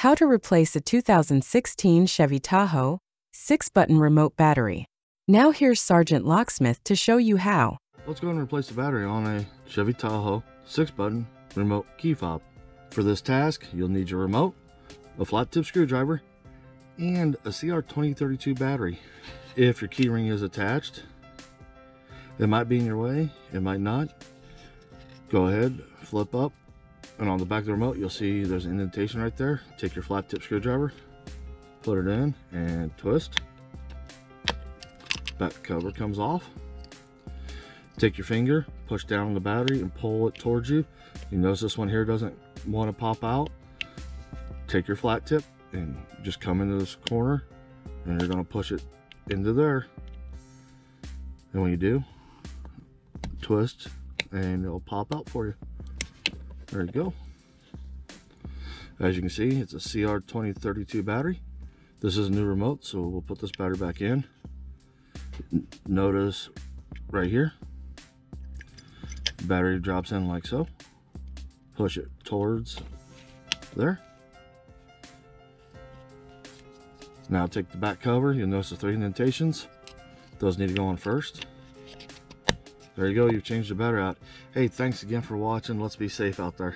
How to replace a 2016 Chevy Tahoe 6-button remote battery. Now here's Sergeant Locksmith to show you how. Let's go and replace the battery on a Chevy Tahoe 6-button remote key fob. For this task, you'll need your remote, a flat tip screwdriver, and a CR2032 battery. If your key ring is attached, it might be in your way, it might not. Go ahead, flip up, and on the back of the remote you'll see there's an indentation right there. Take your flat tip screwdriver, put it in and twist. Back cover comes off. Take your finger, push down on the battery and pull it towards you. You notice this one here doesn't want to pop out. Take your flat tip and just come into this corner and you're going to push it into there. And when you do, twist and it'll pop out for you. There you go. As you can see, it's a CR2032 battery. This is a new remote, so we'll put this battery back in. Notice right here, the battery drops in like so. Push it towards there. Now take the back cover. You'll notice the 3 indentations. Those need to go on first. There you go, you've changed the battery out. Hey, thanks again for watching. Let's be safe out there.